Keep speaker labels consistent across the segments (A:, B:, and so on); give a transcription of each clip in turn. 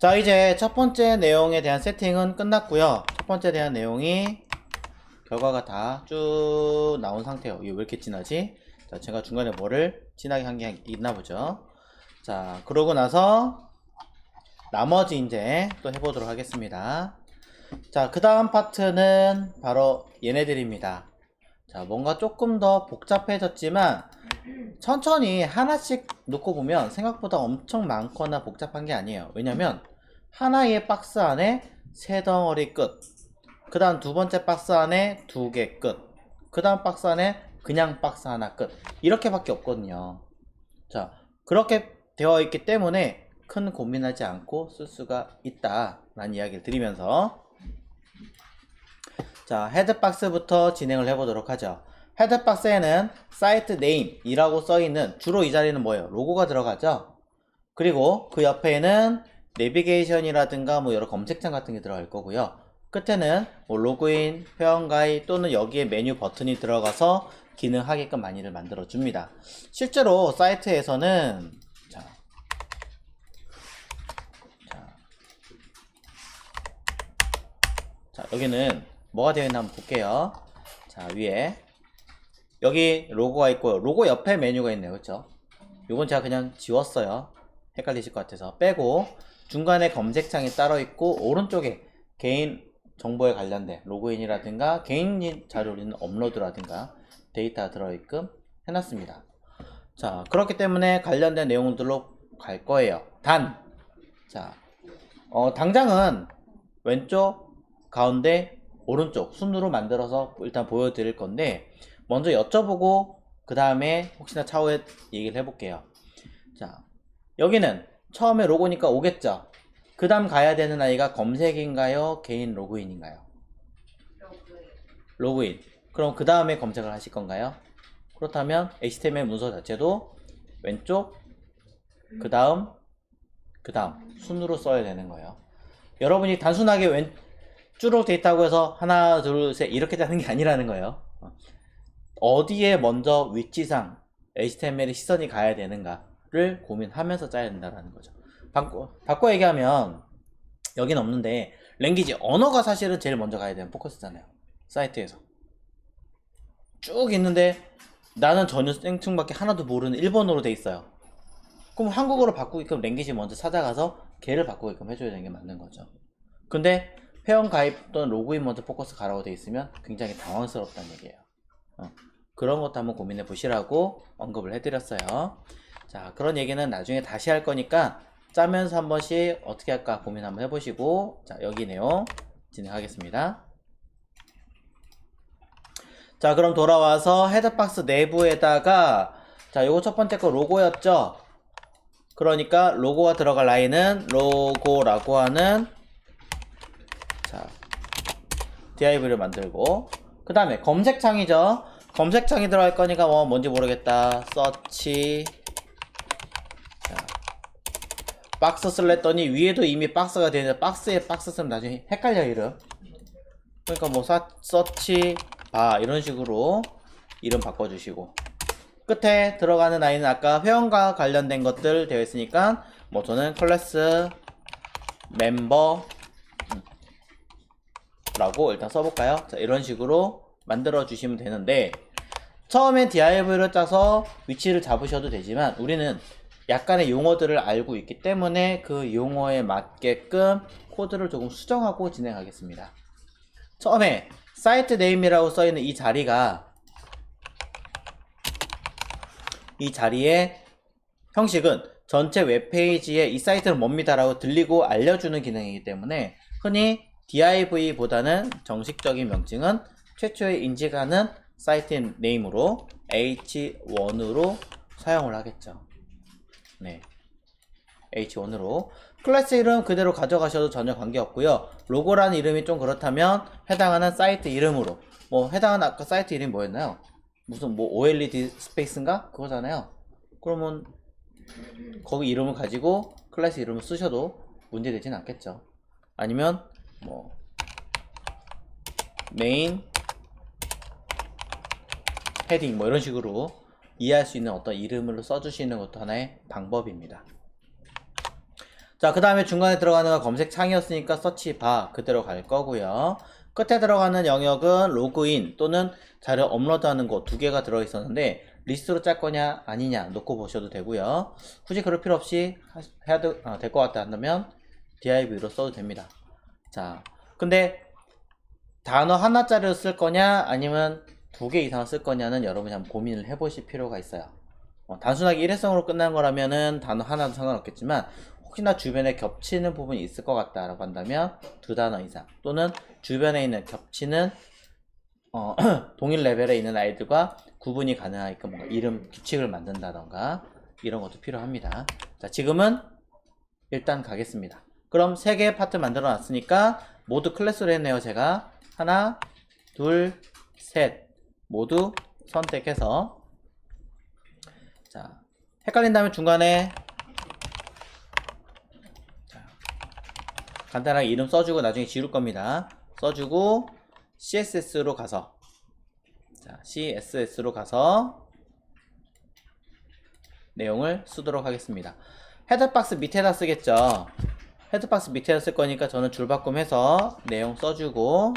A: 자, 이제 첫 번째 내용에 대한 세팅은 끝났고요. 첫 번째 대한 내용이 결과가 다 쭉 나온 상태예요. 이게 왜 이렇게 진하지? 자, 제가 중간에 뭐를 진하게 한 게 있나 보죠. 자, 그러고 나서 나머지 이제 또 해보도록 하겠습니다. 자, 그 다음 파트는 바로 얘네들입니다. 자, 뭔가 조금 더 복잡해졌지만 천천히 하나씩 놓고 보면 생각보다 엄청 많거나 복잡한 게 아니에요. 왜냐면 하나의 박스 안에 세 덩어리 끝, 그 다음 두 번째 박스 안에 두 개 끝, 그 다음 박스 안에 그냥 박스 하나 끝, 이렇게 밖에 없거든요. 자, 그렇게 되어 있기 때문에 큰 고민하지 않고 쓸 수가 있다 라는 이야기를 드리면서, 자, 헤드박스부터 진행을 해보도록 하죠. 헤드박스에는 사이트 네임이라고 써있는, 주로 이 자리는 뭐예요? 로고가 들어가죠. 그리고 그 옆에는 내비게이션이라든가 뭐 여러 검색창 같은 게 들어갈 거고요. 끝에는 뭐 로그인, 회원가입 또는 여기에 메뉴 버튼이 들어가서 기능하게끔 많이를 만들어 줍니다. 실제로 사이트에서는 자, 여기는 뭐가 되어 있나 한번 볼게요. 자, 위에 여기 로고가 있고요. 로고 옆에 메뉴가 있네요. 그렇죠? 요건 제가 그냥 지웠어요. 헷갈리실 것 같아서 빼고, 중간에 검색창이 따로 있고 오른쪽에 개인 정보에 관련된 로그인이라든가 개인 자료를 업로드라든가 데이터가 들어있게끔 해놨습니다. 자, 그렇기 때문에 관련된 내용들로 갈 거예요. 자, 당장은 왼쪽, 가운데, 오른쪽 순으로 만들어서 일단 보여드릴 건데, 먼저 여쭤보고 그 다음에 혹시나 차후에 얘기를 해볼게요. 자, 여기는 처음에 로고니까 오겠죠. 그 다음 가야 되는 아이가 검색인가요? 개인 로그인인가요? 로그인. 그럼 그 다음에 검색을 하실 건가요? 그렇다면 HTML 문서 자체도 왼쪽, 그 다음 순으로 써야 되는 거예요. 여러분이 단순하게 쭉 돼 있다고 해서 하나, 둘, 셋 이렇게 되는 게 아니라는 거예요. 어디에 먼저 위치상 HTML의 시선이 가야 되는가를 고민하면서 짜야 된다는 거죠. 바꿔 얘기하면 여긴 없는데, 랭귀지, 언어가 사실은 제일 먼저 가야 되는 포커스잖아요. 사이트에서 쭉 있는데 나는 전혀 생충밖에 하나도 모르는 일본어로 돼 있어요. 그럼 한국어로 바꾸게끔 랭귀지 먼저 찾아가서 걔를 바꾸게끔 해줘야 되는 게 맞는 거죠. 근데 회원 가입 또는 로그인 먼저 포커스 가라고 돼 있으면 굉장히 당황스럽다는 얘기예요. 그런 것도 한번 고민해 보시라고 언급을 해드렸어요. 자, 그런 얘기는 나중에 다시 할 거니까 짜면서 한 번씩 어떻게 할까 고민 한번 해보시고, 자, 여기 내용 진행하겠습니다. 자, 그럼 돌아와서 헤더박스 내부에다가, 자, 요거 첫 번째 거 로고였죠. 그러니까 로고가 들어갈 라인은 로고라고 하는, 자, div를 만들고, 그 다음에 검색창이죠. 검색창이 들어갈 거니까 뭐 뭔지 모르겠다. 서치. 자, 박스 쓸래 했더니 위에도 이미 박스가 되는데 박스에 박스 쓰면 나중에 헷갈려 이름. 그러니까 뭐 서치 바 이런 식으로 이름 바꿔주시고, 끝에 들어가는 아이는 아까 회원과 관련된 것들 되어 있으니까 뭐 저는 클래스 멤버 라고 일단 써볼까요? 자, 이런 식으로 만들어 주시면 되는데, 처음에 div를 짜서 위치를 잡으셔도 되지만 우리는 약간의 용어들을 알고 있기 때문에 그 용어에 맞게끔 코드를 조금 수정하고 진행하겠습니다. 처음에 사이트 네임이라고 써있는 이 자리의 형식은 전체 웹페이지에 이 사이트는 뭡니다 라고 들리고 알려주는 기능이기 때문에 흔히 div보다는 정식적인 명칭은 최초에 인식하는 사이트 네임으로 h1으로 사용을 하겠죠. 네, h1으로. 클래스 이름 그대로 가져가셔도 전혀 관계없고요. 로고라는 이름이 좀 그렇다면 해당하는 사이트 이름으로, 뭐 해당하는 아까 사이트 이름이 뭐였나요? 무슨 뭐 OLED 스페이스인가? 그거잖아요. 그러면 거기 이름을 가지고 클래스 이름을 쓰셔도 문제되진 않겠죠. 아니면 뭐 메인 헤딩 뭐 이런 식으로 이해할 수 있는 어떤 이름으로 써주시는 것도 하나의 방법입니다. 자, 그 다음에 중간에 들어가는 건 검색 창이었으니까 서치 바 그대로 갈 거고요. 끝에 들어가는 영역은 로그인 또는 자료 업로드하는 거 두 개가 들어있었는데 리스트로 짤 거냐 아니냐 놓고 보셔도 되고요. 굳이 그럴 필요 없이 해야 될 것 같다 한다면 div로 써도 됩니다. 자, 근데 단어 하나짜리를 쓸 거냐 아니면 두 개 이상을 쓸 거냐는 여러분이 한번 고민을 해보실 필요가 있어요. 단순하게 일회성으로 끝난 거라면은 단어 하나도 상관없겠지만 혹시나 주변에 겹치는 부분이 있을 것 같다라고 한다면 두 단어 이상 또는 주변에 있는 겹치는 동일 레벨에 있는 아이들과 구분이 가능하게끔 뭔가 이름 규칙을 만든다던가 이런 것도 필요합니다. 자, 지금은 일단 가겠습니다. 그럼 3개의 파트 만들어 놨으니까 모두 클래스로 했네요. 제가 하나, 둘, 셋 모두 선택해서 자, 헷갈린다면 중간에 간단하게 이름 써주고 나중에 지울 겁니다. 써주고 CSS로 가서 자, CSS로 가서 내용을 쓰도록 하겠습니다. 헤더박스 밑에다 쓰겠죠. 헤더박스 밑에다 쓸 거니까 저는 줄바꿈해서 내용 써주고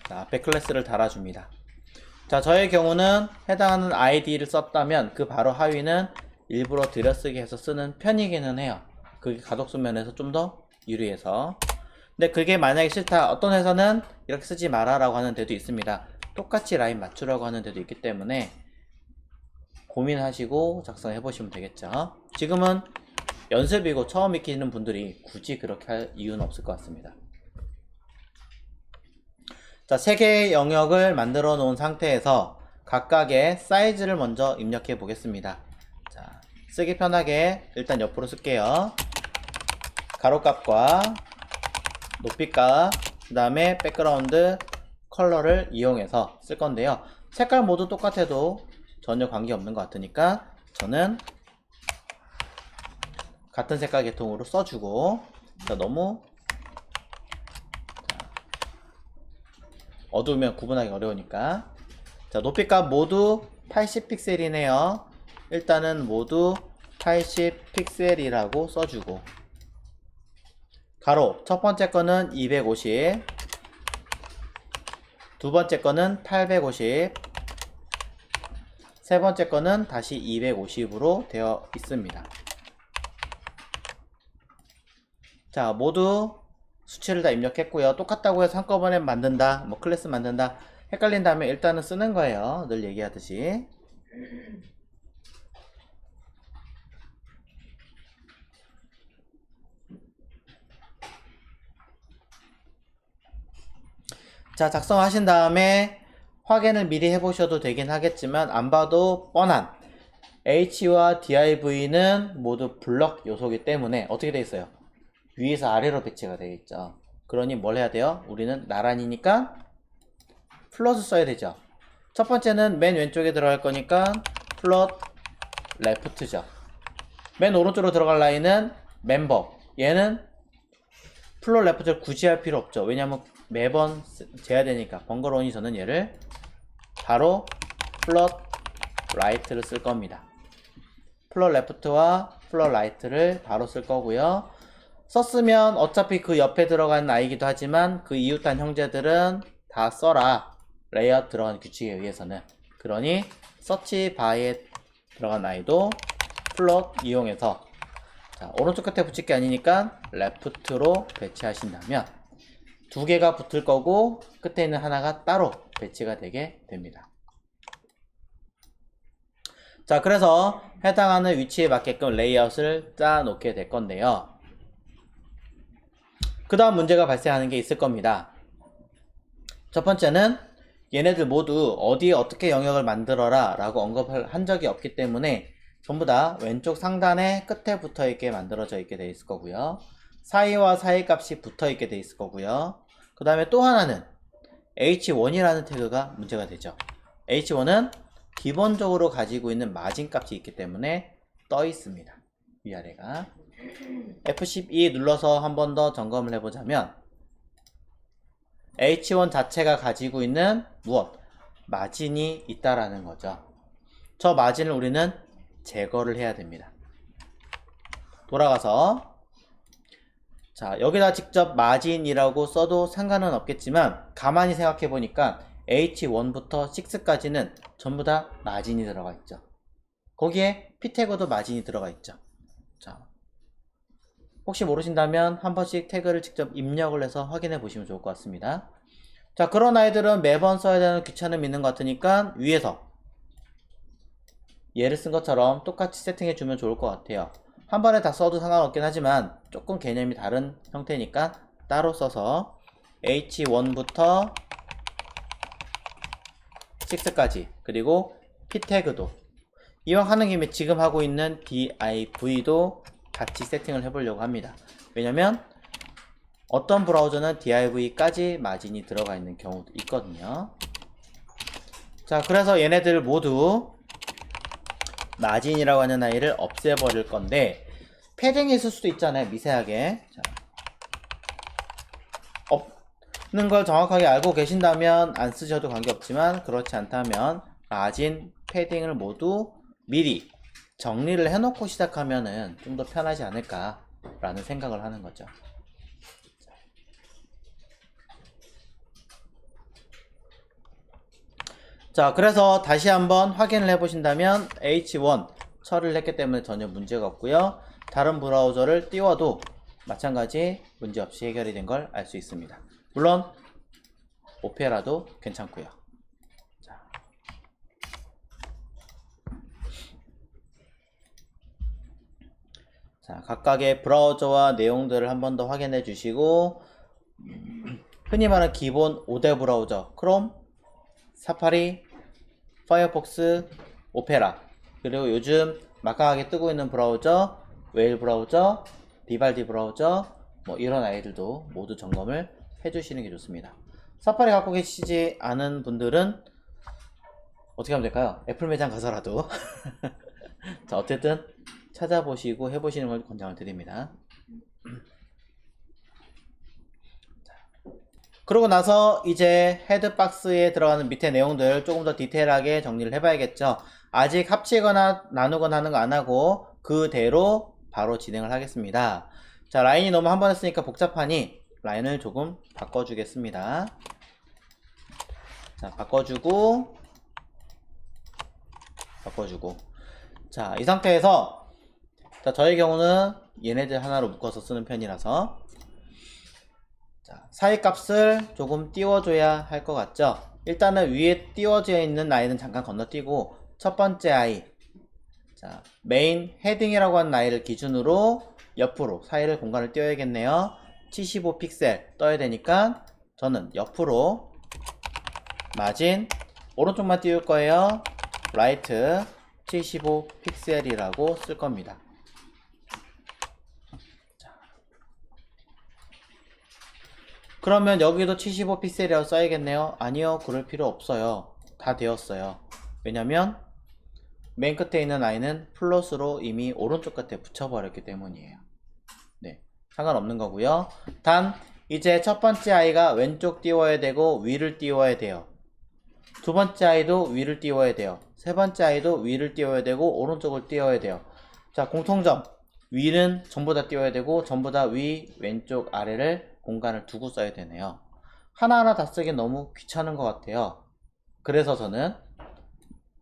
A: 자, 앞에 클래스를 달아줍니다. 자, 저의 경우는 해당하는 아이디를 썼다면 그 바로 하위는 일부러 들여쓰기 해서 쓰는 편이기는 해요. 그게 가독수 면에서 좀 더 유리해서. 근데 그게 만약에 싫다, 어떤 회사는 이렇게 쓰지 마라 라고 하는 데도 있습니다. 똑같이 라인 맞추라고 하는 데도 있기 때문에 고민하시고 작성해 보시면 되겠죠. 지금은 연습이고 처음 익히는 분들이 굳이 그렇게 할 이유는 없을 것 같습니다. 자, 3개의 영역을 만들어 놓은 상태에서 각각의 사이즈를 먼저 입력해 보겠습니다. 자, 쓰기 편하게 일단 옆으로 쓸게요. 가로값과 높이값, 그 다음에 백그라운드 컬러를 이용해서 쓸 건데요. 색깔 모두 똑같아도 전혀 관계없는 것 같으니까 저는 같은 색깔 계통으로 써주고 자, 너무 어두우면 구분하기 어려우니까 자, 높이값 모두 80픽셀이네요. 일단은 모두 80픽셀이라고 써주고 가로 첫 번째 거는 250 두 번째 거는 850 세 번째 거는 다시 250으로 되어 있습니다. 자, 모두 수치를 다 입력했고요. 똑같다고 해서 한꺼번에 만든다, 뭐 클래스 만든다 헷갈린다면 일단은 쓰는 거예요. 늘 얘기하듯이. 자, 작성하신 다음에 확인을 미리 해보셔도 되긴 하겠지만 안 봐도 뻔한 H와 div는 모두 블럭 요소이기 때문에 어떻게 되어 있어요? 위에서 아래로 배치가 되어 있죠. 그러니 뭘 해야 돼요? 우리는 나란히니까 플러스 써야 되죠. 첫 번째는 맨 왼쪽에 들어갈 거니까 플롯 레프트죠. 맨 오른쪽으로 들어갈 라인은 멤버. 얘는 플롯 레프트를 굳이 할 필요 없죠. 왜냐하면 매번 재야 되니까 번거로우니 저는 얘를 바로 플롯 라이트를 쓸 겁니다. 플롯 레프트와 플롯 라이트를 바로 쓸 거고요. 썼으면 어차피 그 옆에 들어가는 아이기도 하지만 그 이웃한 형제들은 다 써라. 레이아웃 들어가는 규칙에 의해서는. 그러니 서치 바에 들어간 아이도 플롯 이용해서 자, 오른쪽 끝에 붙일 게 아니니까 레프트로 배치하신다면 두 개가 붙을 거고 끝에 있는 하나가 따로 배치가 되게 됩니다. 자, 그래서 해당하는 위치에 맞게끔 레이아웃을 짜 놓게 될 건데요. 그 다음 문제가 발생하는 게 있을 겁니다. 첫 번째는 얘네들 모두 어디에 어떻게 영역을 만들어라 라고 언급을 한 적이 없기 때문에 전부 다 왼쪽 상단에 끝에 붙어 있게 만들어져 있게 돼 있을 거고요. 사이와 사이 값이 붙어 있게 돼 있을 거고요. 그 다음에 또 하나는 h1이라는 태그가 문제가 되죠. h1은 기본적으로 가지고 있는 마진 값이 있기 때문에 떠 있습니다. 위아래가. F12 눌러서 한 번 더 점검을 해보자면 H1 자체가 가지고 있는 무엇? 마진이 있다라는 거죠. 저 마진을 우리는 제거를 해야 됩니다. 돌아가서 자, 여기다 직접 마진이라고 써도 상관은 없겠지만 가만히 생각해 보니까 H1부터 6까지는 전부 다 마진이 들어가 있죠. 거기에 P 태그도 마진이 들어가 있죠. 자, 혹시 모르신다면 한 번씩 태그를 직접 입력을 해서 확인해 보시면 좋을 것 같습니다. 자, 그런 아이들은 매번 써야 되는 귀찮음이 있는 것 같으니까 위에서 얘를 쓴 것처럼 똑같이 세팅해 주면 좋을 것 같아요. 한 번에 다 써도 상관없긴 하지만 조금 개념이 다른 형태니까 따로 써서 H1부터 6까지 그리고 P 태그도 이왕 하는 김에 지금 하고 있는 div도 같이 세팅을 해보려고 합니다. 왜냐면 어떤 브라우저는 div까지 마진이 들어가 있는 경우도 있거든요. 자, 그래서 얘네들 모두 마진이라고 하는 아이를 없애버릴 건데 패딩이 있을 수도 있잖아요. 미세하게. 자, 없는 걸 정확하게 알고 계신다면 안 쓰셔도 관계없지만 그렇지 않다면 마진, 패딩을 모두 미리 정리를 해놓고 시작하면은 좀 더 편하지 않을까 라는 생각을 하는 거죠. 자, 그래서 다시 한번 확인을 해보신다면 H1 처리를 했기 때문에 전혀 문제가 없고요. 다른 브라우저를 띄워도 마찬가지 문제없이 해결이 된 걸 알 수 있습니다. 물론 오페라도 괜찮고요. 자, 각각의 브라우저와 내용들을 한 번 더 확인해 주시고 흔히 말하는 기본 5대 브라우저 크롬, 사파리, 파이어폭스, 오페라 그리고 요즘 막강하게 뜨고 있는 브라우저 웨일 브라우저, 비발디 브라우저 뭐 이런 아이들도 모두 점검을 해주시는 게 좋습니다. 사파리 갖고 계시지 않은 분들은 어떻게 하면 될까요? 애플 매장 가서라도 자, 어쨌든 찾아보시고 해보시는 걸 권장을 드립니다. 그러고 나서 이제 헤드박스에 들어가는 밑에 내용들 조금 더 디테일하게 정리를 해봐야겠죠. 아직 합치거나 나누거나 하는 거 안하고 그대로 바로 진행을 하겠습니다. 자, 라인이 너무 한 번 했으니까 복잡하니 라인을 조금 바꿔주겠습니다. 자, 바꿔주고 자, 이 상태에서 자, 저의 경우는 얘네들 하나로 묶어서 쓰는 편이라서 자, 사이 값을 조금 띄워줘야 할 것 같죠. 일단은 위에 띄워져 있는 아이는 잠깐 건너뛰고 첫 번째 아이 자, 메인 헤딩이라고 하는 아이를 기준으로 옆으로 사이를 공간을 띄워야겠네요. 75픽셀 떠야 되니까 저는 옆으로 마진 오른쪽만 띄울 거예요. 라이트 75픽셀이라고 쓸 겁니다. 그러면 여기도 75픽셀이라고 써야겠네요. 아니요, 그럴 필요 없어요. 다 되었어요. 왜냐면 맨 끝에 있는 아이는 플러스로 이미 오른쪽 끝에 붙여버렸기 때문이에요. 네, 상관없는 거고요. 단 이제 첫 번째 아이가 왼쪽 띄워야 되고 위를 띄워야 돼요. 두 번째 아이도 위를 띄워야 돼요. 세 번째 아이도 위를 띄워야 되고 오른쪽을 띄워야 돼요. 자, 공통점 위는 전부 다 띄워야 되고 전부 다 위, 왼쪽, 아래를 공간을 두고 써야 되네요. 하나하나 다 쓰기 너무 귀찮은 것 같아요. 그래서 저는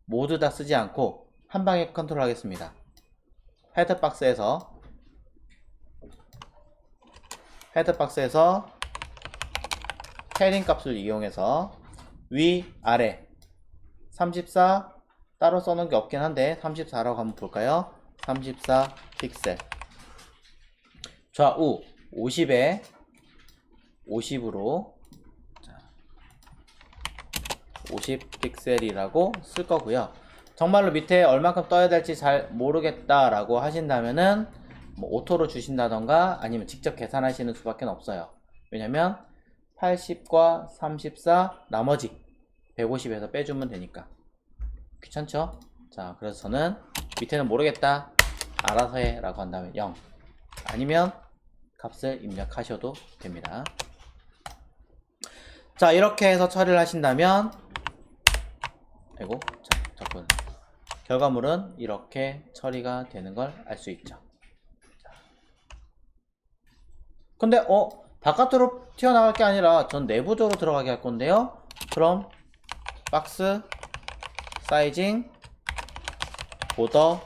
A: 모두 다 쓰지 않고 한 방에 컨트롤 하겠습니다. 헤드박스에서 패딩 값을 이용해서 위, 아래 34 따로 써놓은 게 없긴 한데 34라고 한번 볼까요? 34 픽셀 좌우 50에 50으로 50 픽셀이라고 쓸 거고요. 정말로 밑에 얼마큼 떠야 될지 잘 모르겠다 라고 하신다면은 뭐 오토로 주신다던가 아니면 직접 계산하시는 수밖에 없어요. 왜냐면 80과 34 나머지 150에서 빼주면 되니까 귀찮죠? 자, 그래서 저는 밑에는 모르겠다 알아서 해 라고 한다면 0 아니면 값을 입력하셔도 됩니다. 자, 이렇게 해서 처리를 하신다면 아이고, 자, 자꾸 결과물은 이렇게 처리가 되는 걸 알 수 있죠. 근데 바깥으로 튀어나갈 게 아니라 전 내부적으로 들어가게 할 건데요. 그럼 박스 사이징 보더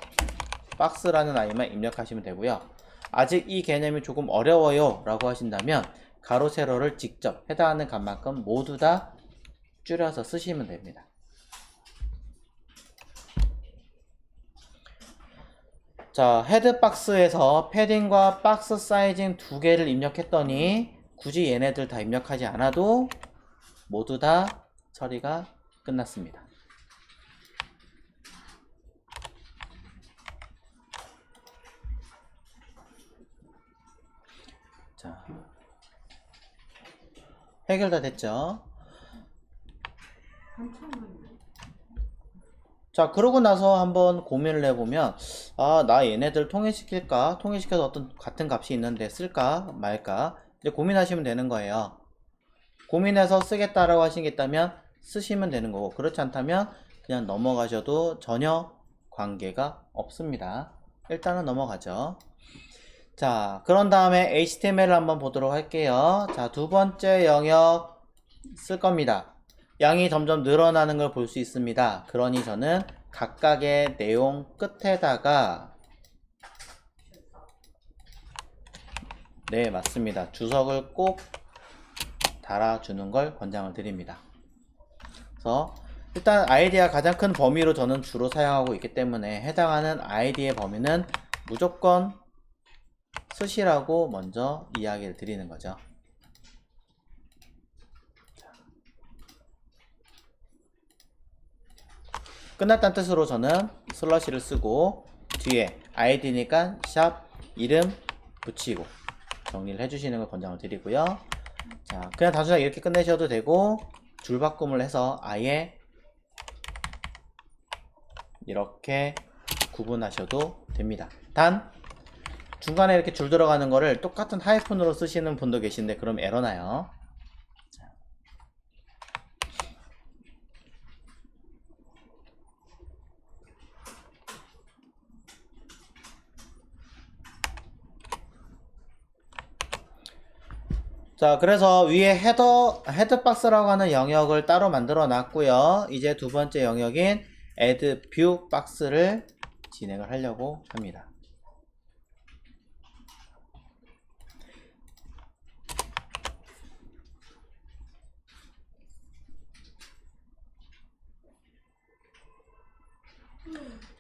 A: 박스라는 아이만 입력하시면 되고요. 아직 이 개념이 조금 어려워요 라고 하신다면 가로 세로를 직접 해당하는 값만큼 모두 다 줄여서 쓰시면 됩니다. 자, 헤드박스에서 패딩과 박스 사이징 두 개를 입력했더니 굳이 얘네들 다 입력하지 않아도 모두 다 처리가 끝났습니다. 자, 해결 다 됐죠? 자, 그러고 나서 한번 고민을 해보면 나 얘네들 통일시킬까? 통일시켜서 어떤 같은 값이 있는데 쓸까? 말까? 이제 고민하시면 되는 거예요. 고민해서 쓰겠다라고 하신 게 있다면 쓰시면 되는 거고, 그렇지 않다면 그냥 넘어가셔도 전혀 관계가 없습니다. 일단은 넘어가죠. 자, 그런 다음에 HTML을 한번 보도록 할게요. 자, 두 번째 영역 쓸 겁니다. 양이 점점 늘어나는 걸 볼 수 있습니다. 그러니 저는 각각의 내용 끝에다가 네, 맞습니다. 주석을 꼭 달아주는 걸 권장을 드립니다. 그래서 일단 아이디가 가장 큰 범위로 저는 주로 사용하고 있기 때문에 해당하는 아이디의 범위는 무조건 쓰시라고 먼저 이야기를 드리는 거죠. 끝났다는 뜻으로 저는 슬러시를 쓰고 뒤에 아이디니까 샵 이름 붙이고 정리를 해주시는 걸 권장을 드리고요. 자, 그냥 단순하게 이렇게 끝내셔도 되고 줄바꿈을 해서 아예 이렇게 구분하셔도 됩니다. 단 중간에 이렇게 줄 들어가는 거를 똑같은 하이픈으로 쓰시는 분도 계신데 그럼 에러 나요. 자, 그래서 위에 헤드박스라고 하는 영역을 따로 만들어 놨고요. 이제 두 번째 영역인 add view 박스를 진행을 하려고 합니다.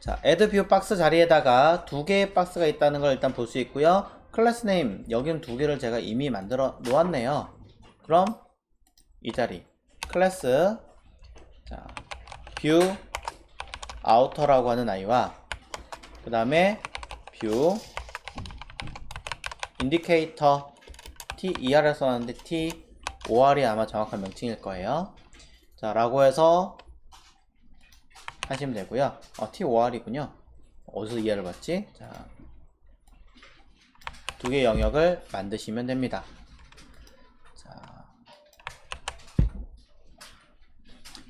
A: 자, add view 박스 자리에다가 두 개의 박스가 있다는 걸 일단 볼 수 있고요. 클래스 네임 여기는 두 개를 제가 이미 만들어 놓았네요. 그럼 이 자리 클래스 자, view outer라고 하는 아이와 그 다음에 view indicator TER을 써놨는데 TOR이 아마 정확한 명칭일 거예요. 자, 라고 해서 하시면 되고요. TOR이군요. 어디서 이해를 받지? 자, 두 개의 영역을 만드시면 됩니다. 자,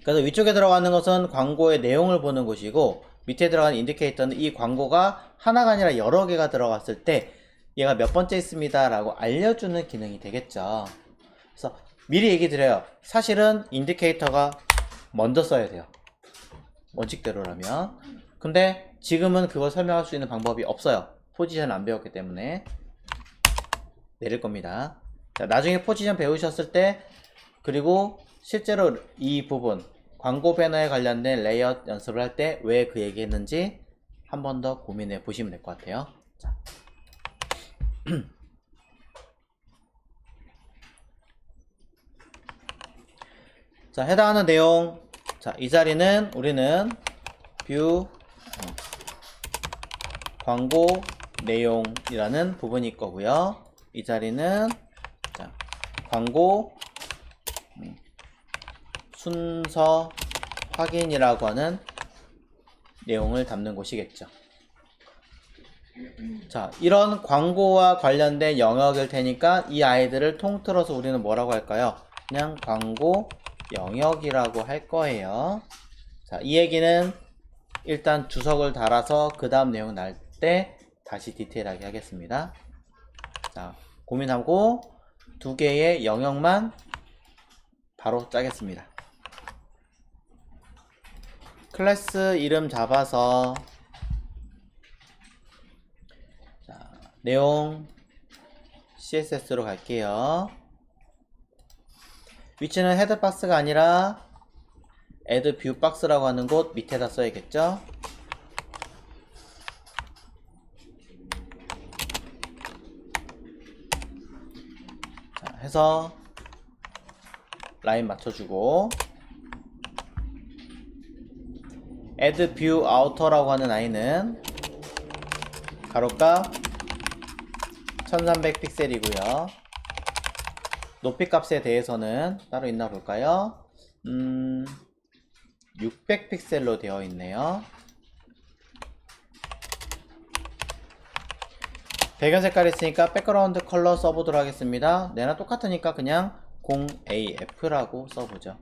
A: 그래서 위쪽에 들어가는 것은 광고의 내용을 보는 곳이고 밑에 들어가는 인디케이터는 이 광고가 하나가 아니라 여러 개가 들어갔을 때 얘가 몇 번째 있습니다 라고 알려주는 기능이 되겠죠. 그래서 미리 얘기 드려요. 사실은 인디케이터가 먼저 써야 돼요. 원칙대로라면. 근데 지금은 그걸 설명할 수 있는 방법이 없어요. 포지션 안 배웠기 때문에 내릴 겁니다. 자, 나중에 포지션 배우셨을 때 그리고 실제로 이 부분 광고 배너에 관련된 레이아웃 연습을 할 때 왜 그 얘기 했는지 한 번 더 고민해 보시면 될 것 같아요. 자. 자, 해당하는 내용. 자, 이 자리는 우리는 뷰 광고 내용이라는 부분이 있고요. 이 자리는 자, 광고 순서 확인이라고 하는 내용을 담는 곳이겠죠. 자, 이런 광고와 관련된 영역일 테니까 이 아이들을 통틀어서 우리는 뭐라고 할까요? 그냥 광고 영역이라고 할 거예요. 자, 이 얘기는 일단 주석을 달아서 그 다음 내용 날 때 다시 디테일하게 하겠습니다. 자, 고민하고 두 개의 영역만 바로 짜겠습니다. 클래스 이름 잡아서 자, 내용 CSS로 갈게요. 위치는 헤드박스가 아니라 add view box라고 하는 곳 밑에다 써야겠죠. 자, 해서 라인 맞춰주고 add view outer라고 하는 아이는 가로값 1300 픽셀이고요. 높이 값에 대해서는 따로 있나 볼까요? 600 픽셀로 되어 있네요. 배경 색깔이 있으니까 백그라운드 컬러 써보도록 하겠습니다. 내나 똑같으니까 그냥 0AF라고 써보죠.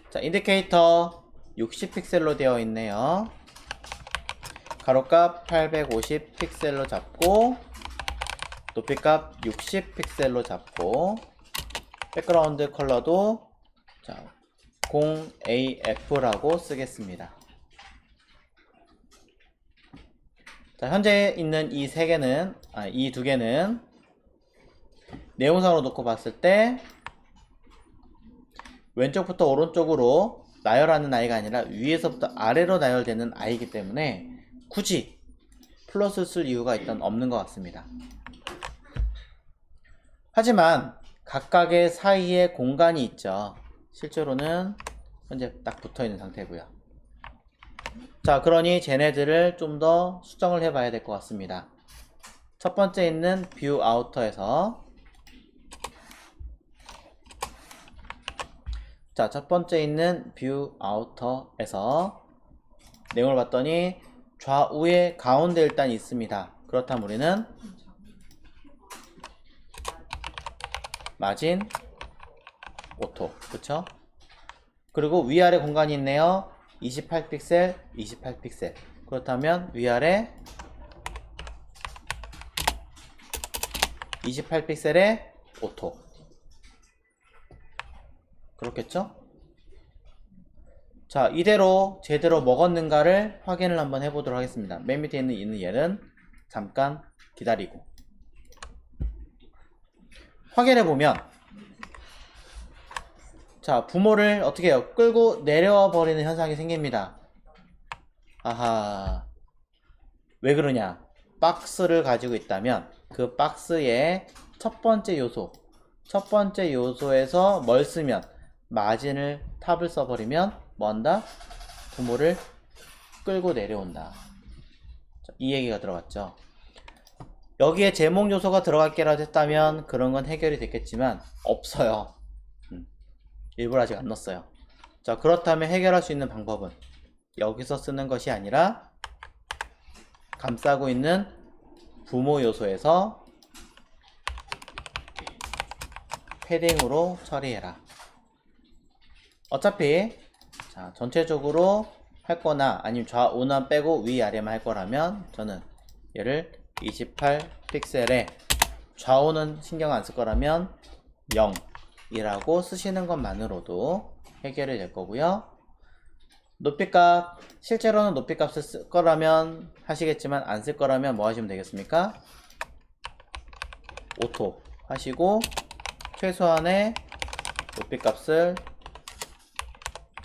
A: 자, 인디케이터 60 픽셀로 되어 있네요. 가로값 850 픽셀로 잡고 높이값 60 픽셀로 잡고 백그라운드 컬러도 자, 0AF라고 쓰겠습니다. 자, 현재 있는 이 세 개는 이 두 개는 내용상으로 놓고 봤을 때 왼쪽부터 오른쪽으로 나열하는 아이가 아니라 위에서부터 아래로 나열되는 아이이기 때문에 굳이 플러스 쓸 이유가 일단 없는 것 같습니다. 하지만 각각의 사이에 공간이 있죠. 실제로는 현재 딱 붙어있는 상태고요. 자, 그러니 쟤네들을 좀 더 수정을 해봐야 될 것 같습니다. 첫 번째 있는 뷰 아우터에서 자, 첫 번째 있는 뷰 아우터에서 내용을 봤더니 좌우에 가운데 일단 있습니다. 그렇다면 우리는 마진 오토, 그쵸? 그리고 위아래 공간이 있네요. 28픽셀, 28픽셀. 그렇다면 위아래 28픽셀의 오토. 그렇겠죠? 자, 이대로 제대로 먹었는가를 확인을 한번 해보도록 하겠습니다. 맨 밑에 있는 얘는 잠깐 기다리고 확인해보면 자, 부모를 어떻게 해요? 끌고 내려와 버리는 현상이 생깁니다. 아하, 왜 그러냐? 박스를 가지고 있다면 그 박스의 첫 번째 요소에서 뭘 쓰면 마진을 탑을 써버리면 뭐 한다? 부모를 끌고 내려온다. 자, 이 얘기가 들어갔죠. 여기에 제목 요소가 들어갈 게라도 했다면 그런 건 해결이 됐겠지만 없어요. 일부러 아직 안 넣었어요. 자, 그렇다면 해결할 수 있는 방법은 여기서 쓰는 것이 아니라 감싸고 있는 부모 요소에서 패딩으로 처리해라. 어차피 자, 전체적으로 할 거나 아니면 좌우만 빼고 위아래만 할 거라면 저는 얘를 28픽셀에 좌우는 신경 안 쓸 거라면 0 이라고 쓰시는 것만으로도 해결이 될 거고요. 높이값, 실제로는 높이값을 쓸 거라면 하시겠지만 안 쓸 거라면 뭐 하시면 되겠습니까? 오토 하시고 최소한의 높이값을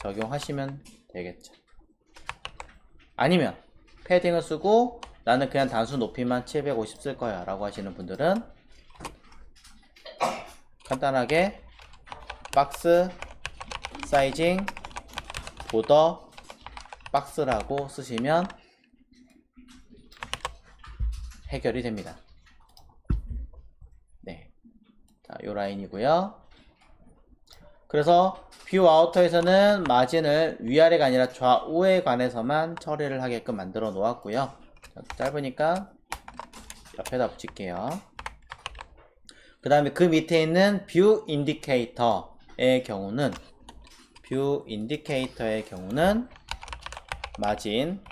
A: 적용하시면 되겠죠. 아니면 패딩을 쓰고 나는 그냥 단순 높이만 750 쓸 거야 라고 하시는 분들은 간단하게 박스 사이징 보더 박스라고 쓰시면 해결이 됩니다. 네, 자, 요 라인이고요. 그래서 뷰 아우터에서는 마진을 위아래가 아니라 좌우에 관해서만 처리를 하게끔 만들어 놓았고요. 자, 짧으니까 옆에다 붙일게요. 그 다음에 그 밑에 있는 뷰 인디케이터의 경우는 뷰 인디케이터의 경우는 마진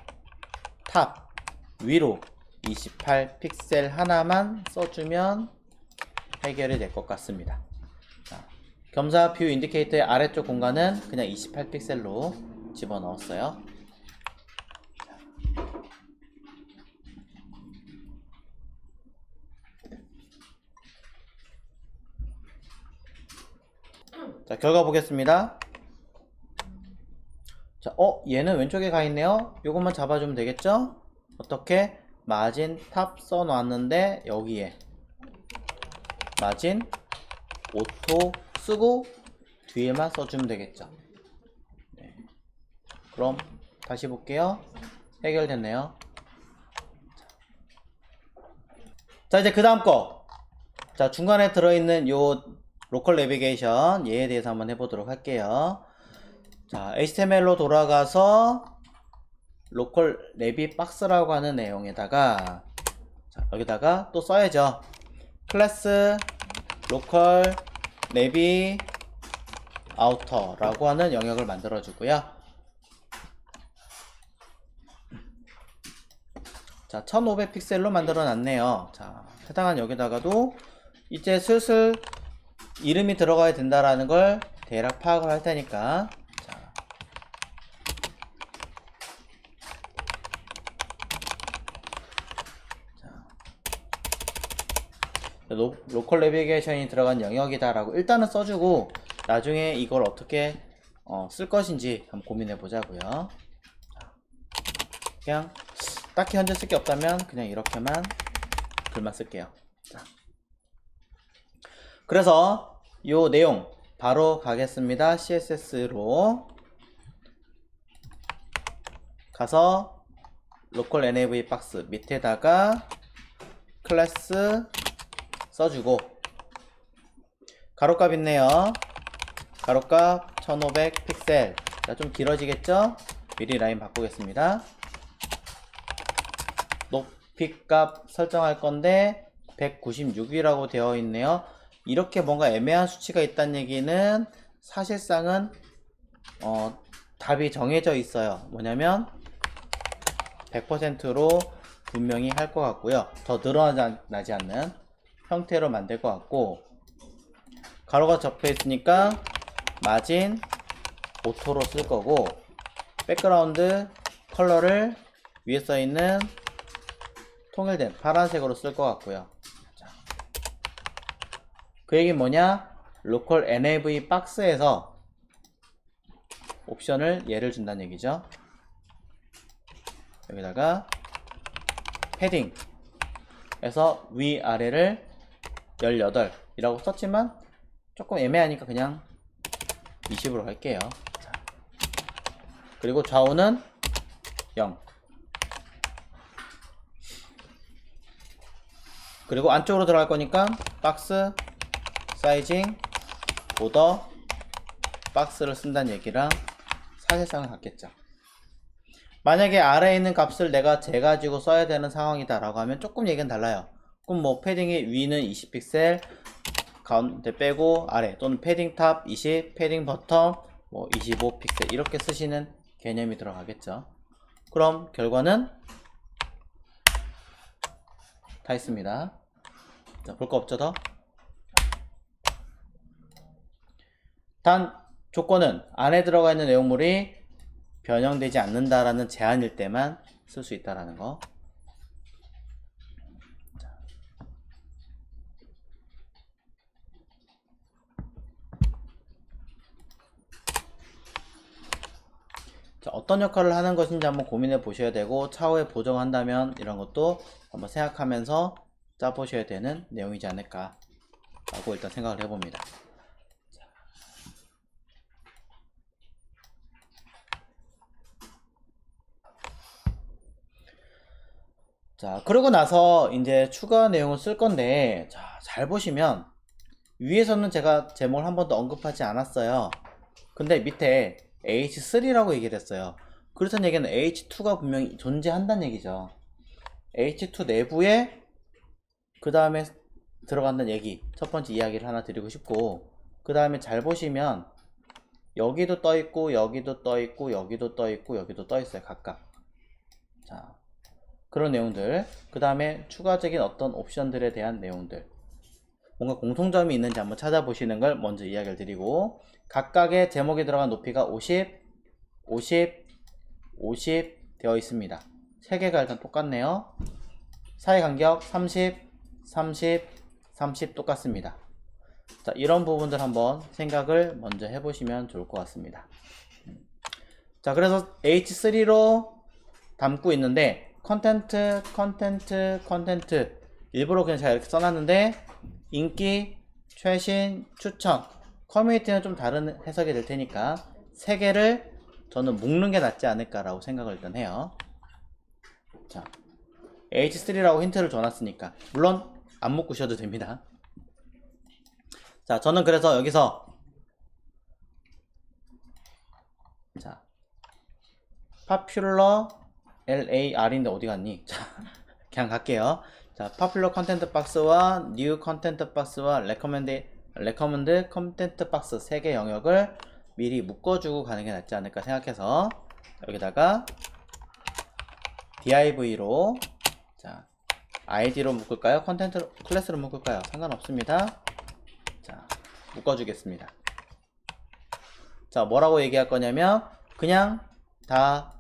A: 탑 위로 28 픽셀 하나만 써주면 해결이 될 것 같습니다. 자, 겸사 뷰 인디케이터의 아래쪽 공간은 그냥 28 픽셀로 집어넣었어요. 자, 결과 보겠습니다. 자, 얘는 왼쪽에 가 있네요. 요것만 잡아주면 되겠죠? 어떻게? 마진 탑 써놨는데 여기에 마진 오토 쓰고 뒤에만 써주면 되겠죠. 네. 그럼 다시 볼게요. 해결됐네요. 자, 이제 그 다음 거. 자, 중간에 들어있는 요 로컬 내비게이션 얘에 대해서 한번 해보도록 할게요. 자, HTML로 돌아가서 로컬 내비 박스라고 하는 내용에다가 자, 여기다가 또 써야죠. 클래스 로컬 내비 아우터라고 하는 영역을 만들어 주고요. 자, 1500 픽셀로 만들어 놨네요. 자, 해당한 여기다가도 이제 슬슬 이름이 들어가야 된다라는 걸 대략 파악을 할 테니까 로컬 내비게이션이 들어간 영역이다 라고 일단은 써주고 나중에 이걸 어떻게 쓸 것인지 한번 고민해 보자고요. 그냥 딱히 현재 쓸 게 없다면 그냥 이렇게만 글만 쓸게요. 자. 그래서 요 내용 바로 가겠습니다. CSS로 가서 로컬 nav 박스 밑에다가 클래스 써주고 가로값 있네요. 가로값 1500 픽셀. 자, 좀 길어지겠죠? 미리 라인 바꾸겠습니다. 높이값 설정할 건데 196이라고 되어 있네요. 이렇게 뭔가 애매한 수치가 있다는 얘기는 사실상은 답이 정해져 있어요. 뭐냐면 100%로 분명히 할 것 같고요. 더 늘어나지 않는 형태로 만들 것 같고 가로가 접혀 있으니까 마진 오토로 쓸 거고 백그라운드 컬러를 위에 써 있는 통일된 파란색으로 쓸 것 같고요. 자. 그 얘기는 뭐냐? 로컬 nav 박스에서 옵션을 얘를 준다는 얘기죠. 여기다가 패딩 에서 위아래를 18이라고 썼지만 조금 애매하니까 그냥 20으로 할게요. 자. 그리고 좌우는 0. 그리고 안쪽으로 들어갈 거니까 박스 사이징 보더 박스를 쓴다는 얘기랑 사실상은 같겠죠. 만약에 아래에 있는 값을 내가 재가지고 써야 되는 상황이다 라고 하면 조금 얘기는 달라요. 그럼 뭐 패딩의 위는 20픽셀 가운데 빼고 아래 또는 패딩 탑 20 패딩 버텀 뭐 25픽셀 이렇게 쓰시는 개념이 들어가겠죠. 그럼 결과는 다 있습니다. 자, 볼 거 없죠 더? 단 조건은 안에 들어가 있는 내용물이 변형되지 않는다라는 제한일 때만 쓸 수 있다라는 거. 자, 어떤 역할을 하는 것인지 한번 고민해 보셔야 되고 차후에 보정한다면 이런 것도 한번 생각하면서 짜보셔야 되는 내용이지 않을까 라고 일단 생각을 해봅니다. 자, 그러고 나서 이제 추가 내용을 쓸 건데, 자, 잘 보시면, 위에서는 제가 제목을 한 번도 언급하지 않았어요. 근데 밑에 H3라고 얘기를 했어요. 그렇다는 얘기는 H2가 분명히 존재한다는 얘기죠. H2 내부에, 그 다음에 들어간다는 얘기. 첫 번째 이야기를 하나 드리고 싶고, 그 다음에 잘 보시면, 여기도 떠 있고 여기도 떠 있고 여기도 떠 있고 여기도 떠 있어요. 각각. 자, 그런 내용들. 그 다음에 추가적인 어떤 옵션들에 대한 내용들. 뭔가 공통점이 있는지 한번 찾아보시는 걸 먼저 이야기를 드리고, 각각의 제목에 들어간 높이가 50, 50, 50 되어 있습니다. 세 개가 일단 똑같네요. 사이 간격 30, 30, 30 똑같습니다. 자, 이런 부분들 한번 생각을 먼저 해보시면 좋을 것 같습니다. 자, 그래서 H3로 담고 있는데 컨텐트, 컨텐트, 컨텐트 일부러 그냥 제가 이렇게 써놨는데 인기, 최신, 추천, 커뮤니티는 좀 다른 해석이 될 테니까 세 개를 저는 묶는 게 낫지 않을까라고 생각을 일단 해요. 자, H3라고 힌트를 줘놨으니까 물론 안 묶으셔도 됩니다. 자, 저는 그래서 여기서 자, popular LAR인데 어디 갔니? 자, 그냥 갈게요. 자, popular content box와 new content box와 recommend content box 세 개 영역을 미리 묶어주고 가는 게 낫지 않을까 생각해서 여기다가 div로 자, id로 묶을까요? 컨텐트 클래스로 묶을까요? 상관없습니다. 자, 묶어주겠습니다. 자, 뭐라고 얘기할 거냐면 그냥 다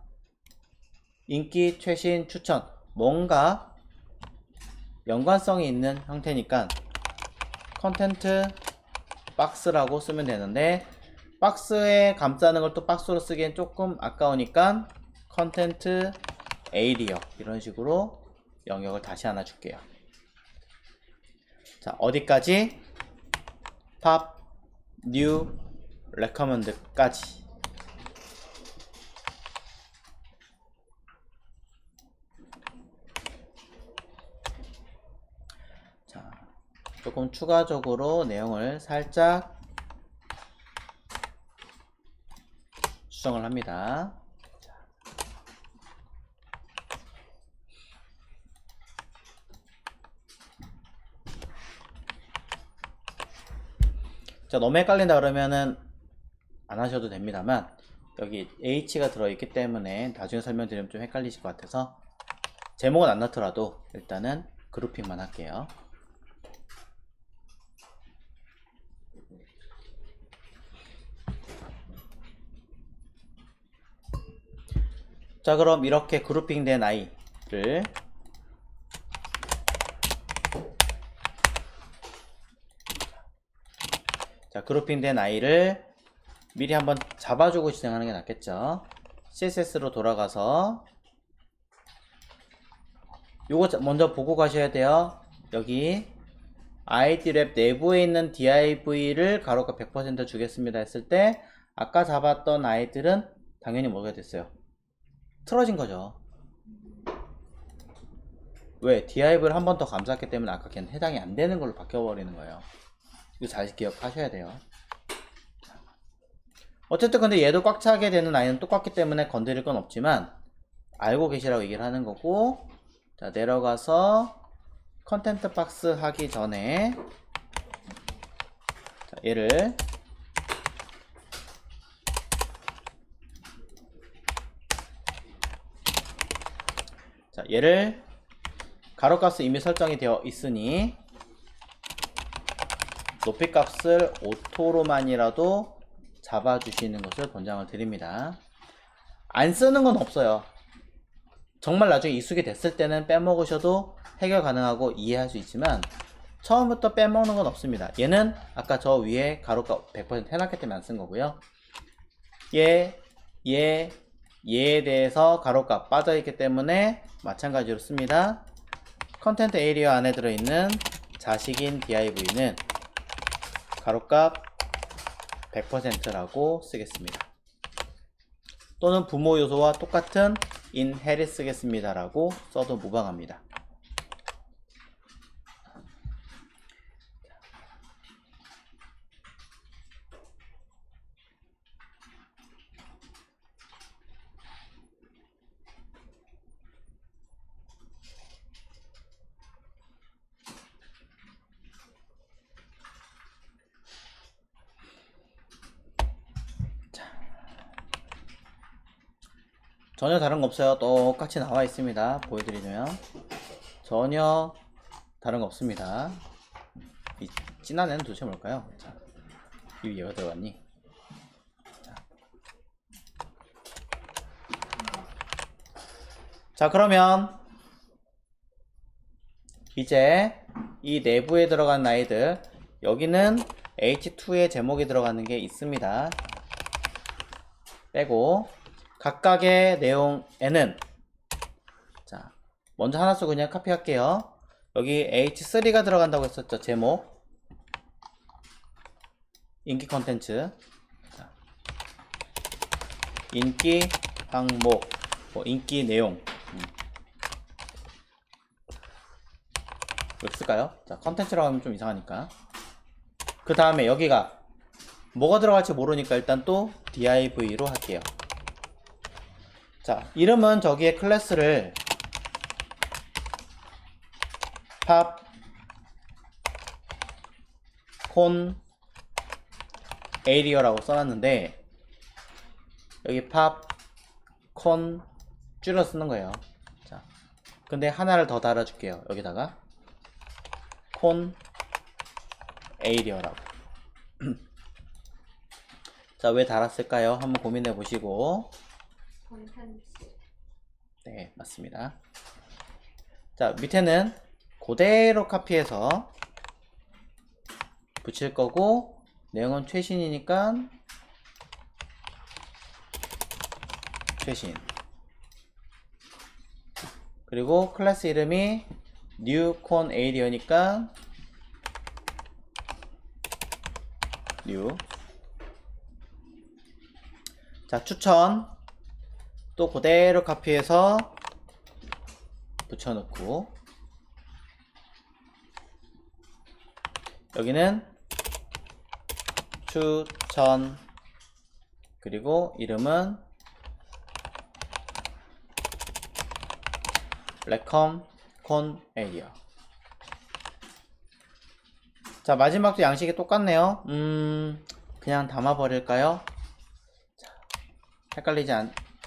A: 인기, 최신, 추천 뭔가 연관성이 있는 형태니까 컨텐트 박스라고 쓰면 되는데 박스에 감싸는 걸 또 박스로 쓰기엔 조금 아까우니까 컨텐트 에이리어 이런 식으로 영역을 다시 하나 줄게요. 자, 어디까지? 팝, 뉴, 레커먼드까지. 자, 조금 추가적으로 내용을 살짝 수정을 합니다. 자, 너무 헷갈린다 그러면은 안 하셔도 됩니다만 여기 H가 들어있기 때문에 나중에 설명드리면 좀 헷갈리실 것 같아서 제목은 안 넣더라도 일단은 그룹핑만 할게요. 자, 그럼 이렇게 그룹핑된 아이를 자, 그룹핑된 아이를 미리 한번 잡아주고 진행하는 게 낫겠죠. CSS로 돌아가서 요거 먼저 보고 가셔야 돼요. 여기 id랩 내부에 있는 div를 가로가 100% 주겠습니다 했을 때 아까 잡았던 아이들은 당연히 뭐가 됐어요? 틀어진 거죠. 왜? div를 한 번 더 감쌌기 때문에 아까 걔는 해당이 안 되는 걸로 바뀌어버리는 거예요. 이거 잘 기억하셔야 돼요. 어쨌든 근데 얘도 꽉 차게 되는 아이는 똑같기 때문에 건드릴 건 없지만 알고 계시라고 얘기를 하는 거고, 자, 내려가서 컨텐트 박스 하기 전에 자, 얘를 자, 얘를 가로값은 이미 설정이 되어 있으니 높이값을 오토로만이라도 잡아주시는 것을 권장을 드립니다. 안 쓰는 건 없어요. 정말 나중에 익숙이 됐을 때는 빼먹으셔도 해결 가능하고 이해할 수 있지만 처음부터 빼먹는 건 없습니다. 얘는 아까 저 위에 가로가 100% 해놨기 때문에 안 쓴 거고요. 얘에 대해서 가로값 빠져있기 때문에 마찬가지로 씁니다. 컨텐트 에이리어 안에 들어있는 자식인 div는 가로값 100%라고 쓰겠습니다. 또는 부모 요소와 똑같은 inherit 쓰겠습니다 라고 써도 무방합니다. 전혀 다른 거 없어요. 똑같이 나와 있습니다. 보여드리면 전혀 다른 거 없습니다. 이 진한 애는 도대체 뭘까요? 자, 이 위에 왜 들어갔니? 자, 그러면 이제 이 내부에 들어간 아이들, 여기는 H2의 제목이 들어가는 게 있습니다. 빼고 각각의 내용에는, 자, 먼저 하나 씩 그냥 카피할게요. 여기 H3가 들어간다고 했었죠. 제목, 인기 컨텐츠, 인기 항목, 인기 내용. 이렇게 쓸까요? 자, 컨텐츠라고 하면 좀 이상하니까. 그 다음에 여기가 뭐가 들어갈지 모르니까 일단 또 div로 할게요. 자, 이름은 저기에 클래스를 팝, 콘, 에리어라고 써놨는데, 여기 팝, 콘 줄여 쓰는 거예요. 자, 근데 하나를 더 달아줄게요. 여기다가 콘 에이리어라고. 자, 왜 달았을까요? 한번 고민해 보시고. 네, 맞습니다. 자, 밑에는 그대로 카피해서 붙일 거고, 내용은 최신이니까 최신. 그리고 클래스 이름이 new con area니까 new. 자, 추천 또 그대로 카피해서 붙여넣고, 여기는 추천, 그리고 이름은 레컴 콘 에리어. 자, 마지막도 양식이 똑같네요. 그냥 담아 버릴까요? 헷갈리지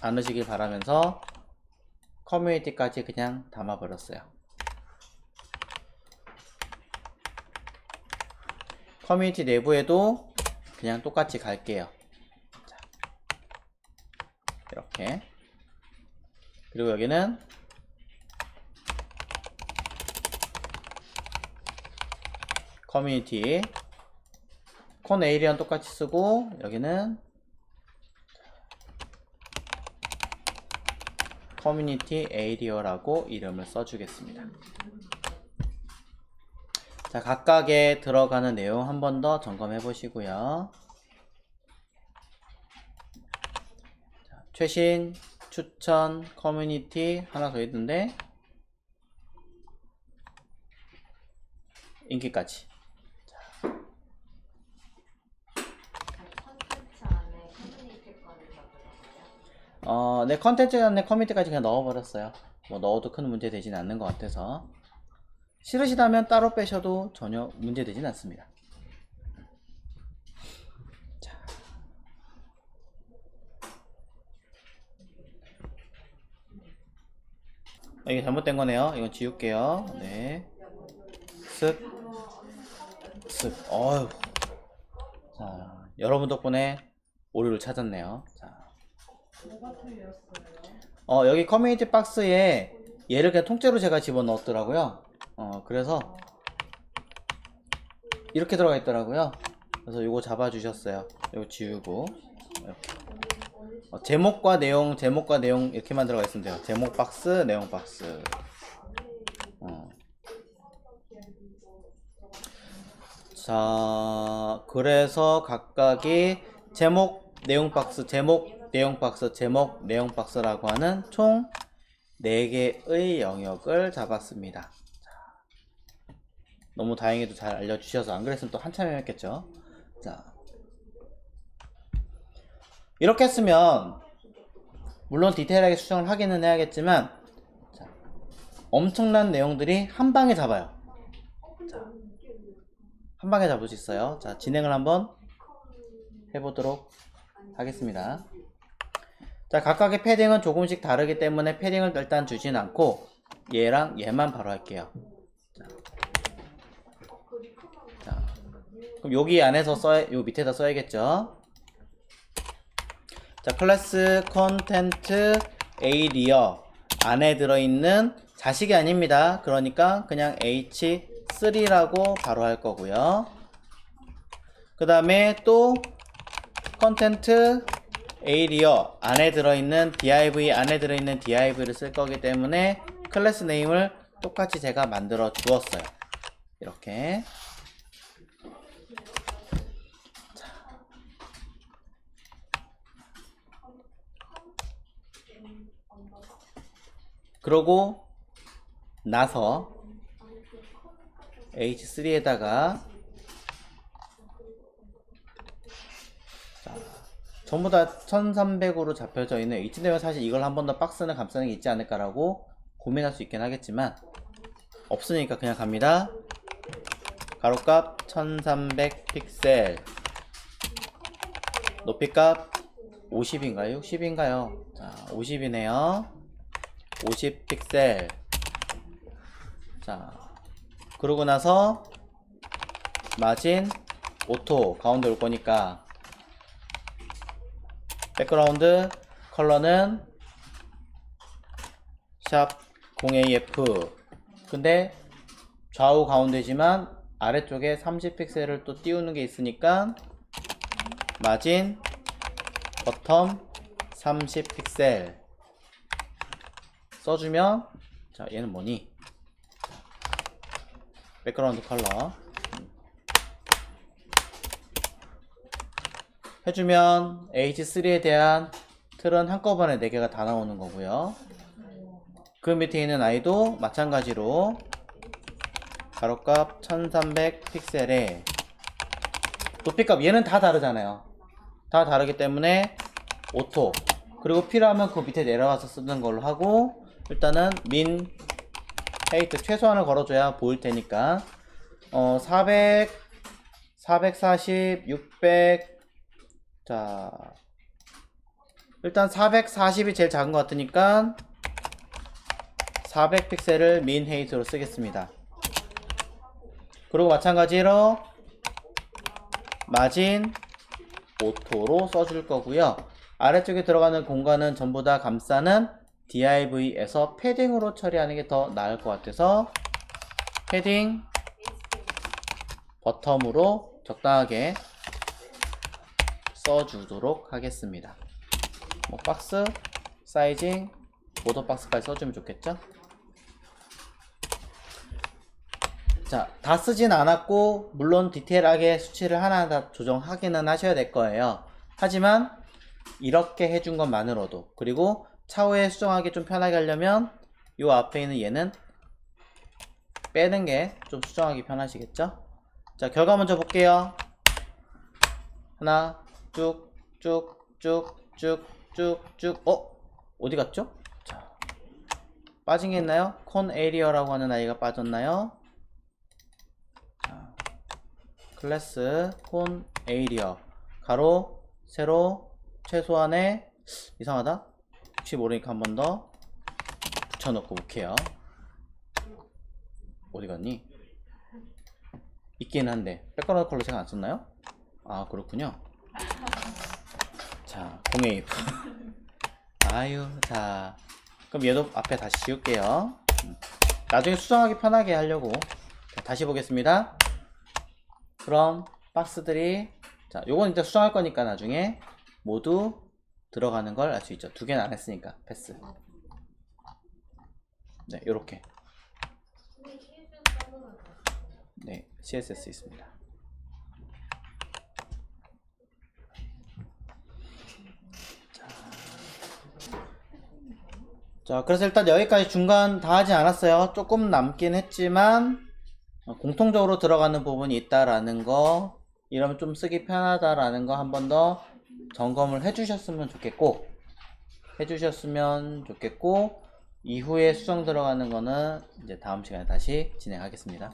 A: 않으시길 바라면서 커뮤니티까지 그냥 담아 버렸어요. 커뮤니티 내부에도 그냥 똑같이 갈게요. 자, 이렇게. 그리고 여기는 커뮤니티 콘 에이리언 똑같이 쓰고, 여기는 커뮤니티 에이리어라고 이름을 써주겠습니다. 자, 각각에 들어가는 내용 한 번 더 점검해 보시고요. 자, 최신, 추천, 커뮤니티 하나 더 있는데, 인기까지. 네, 컨텐츠 안에 커뮤니티까지 그냥 넣어버렸어요. 뭐 넣어도 큰 문제 되진 않는 것 같아서. 싫으시다면 따로 빼셔도 전혀 문제 되진 않습니다. 자. 이게 잘못된 거네요. 이건 지울게요. 네. 습. 어휴. 자, 여러분 덕분에 오류를 찾았네요. 자. 여기 커뮤니티 박스에 얘를 그냥 통째로 제가 집어넣었더라고요. 그래서 이렇게 들어가 있더라고요. 그래서 요거 잡아주셨어요. 요거 지우고 이렇게. 제목과 내용 이렇게만 들어가 있으면 돼요. 제목 박스, 내용 박스. 자, 그래서 각각이 제목, 내용 박스, 제목, 내용 박스, 제목, 내용 박스라고 하는 총 4개의 영역을 잡았습니다. 자, 너무 다행히도 잘 알려주셔서, 안 그랬으면 또 한참 헤맸겠죠. 자, 이렇게 했으면 물론 디테일하게 수정을 하기는 해야겠지만, 자, 엄청난 내용들이 한 방에 잡아요. 자, 한 방에 잡을 수 있어요. 자, 진행을 한번 해보도록 하겠습니다. 자, 각각의 패딩은 조금씩 다르기 때문에 패딩을 일단 주진 않고 얘랑 얘만 바로 할게요. 자, 그럼 여기 안에서 요 밑에다 써야겠죠. 자, 클래스 컨텐트 에이리어 안에 들어있는 자식이 아닙니다. 그러니까 그냥 H3라고 바로 할 거고요. 그 다음에 또 컨텐트 에이리어 안에 들어있는 div 안에 들어있는 div를 쓸 거기 때문에 클래스 네임을 똑같이 제가 만들어 주었어요. 이렇게. 그러고 나서 H3에다가 전부 다 1300으로 잡혀져 있는 이쯤 되면 사실 이걸 한 번 더 박스는 감싸는 게 있지 않을까라고 고민할 수 있긴 하겠지만 없으니까 그냥 갑니다. 가로값 1300 픽셀, 높이값 50인가요? 60인가요? 자, 50이네요. 50 픽셀. 자, 그러고 나서 마진 오토 가운데 올 거니까 백그라운드 컬러는 샵 0AF. 근데 좌우 가운데지만 아래쪽에 30픽셀을 또 띄우는 게 있으니까 마진 버텀 30픽셀 써주면, 자, 얘는 뭐니? 백그라운드 컬러 해주면 H3에 대한 틀은 한꺼번에 4개가 다 나오는 거고요. 그 밑에 있는 아이도 마찬가지로 가로값 1300 픽셀에 높이값 얘는 다 다르잖아요. 다 다르기 때문에 오토, 그리고 필요하면 그 밑에 내려와서 쓰는 걸로 하고, 일단은 min height 최소한을 걸어줘야 보일 테니까 400 440 600. 자, 일단 440이 제일 작은 것 같으니까 400 픽셀을 min height로 쓰겠습니다. 그리고 마찬가지로 마진 오토로 써줄 거고요. 아래쪽에 들어가는 공간은 전부 다 감싸는 div에서 패딩으로 처리하는 게 더 나을 것 같아서 패딩 버텀으로 적당하게 써주도록 하겠습니다. 뭐 박스, 사이징, 보더 박스까지 써주면 좋겠죠? 자, 다 쓰진 않았고 물론 디테일하게 수치를 하나하나 조정하기는 하셔야 될 거예요. 하지만 이렇게 해준 것만으로도, 그리고 차후에 수정하기 좀 편하게 하려면 요 앞에 있는 얘는 빼는 게 좀 수정하기 편하시겠죠? 자, 결과 먼저 볼게요. 하나 쭉쭉쭉쭉쭉쭉. 어디 갔죠? 자, 빠진 게 있나요? 콘 에리어라고 하는 아이가 빠졌나요? 자, 클래스 콘 에리어 가로 세로 최소한의, 이상하다. 혹시 모르니까 한 번 더 붙여놓고 볼게요. 어디 갔니? 있긴 한데 백그라운드 컬러 제가 안 썼나요? 아, 그렇군요. 자, 0AF. 아유, 자, 그럼 얘도 앞에 다시 지울게요. 나중에 수정하기 편하게 하려고. 자, 다시 보겠습니다. 그럼 박스들이, 자, 요건 이제 수정할 거니까 나중에 모두 들어가는 걸 알 수 있죠. 2개는 안 했으니까 패스. 네, 요렇게. 네, CSS 있습니다. 자, 그래서 일단 여기까지 중간 다 하지 않았어요. 조금 남긴 했지만 공통적으로 들어가는 부분이 있다라는 거, 이러면 좀 쓰기 편하다라는 거 한 번 더 점검을 해주셨으면 좋겠고, 이후에 수정 들어가는 거는 이제 다음 시간에 다시 진행하겠습니다.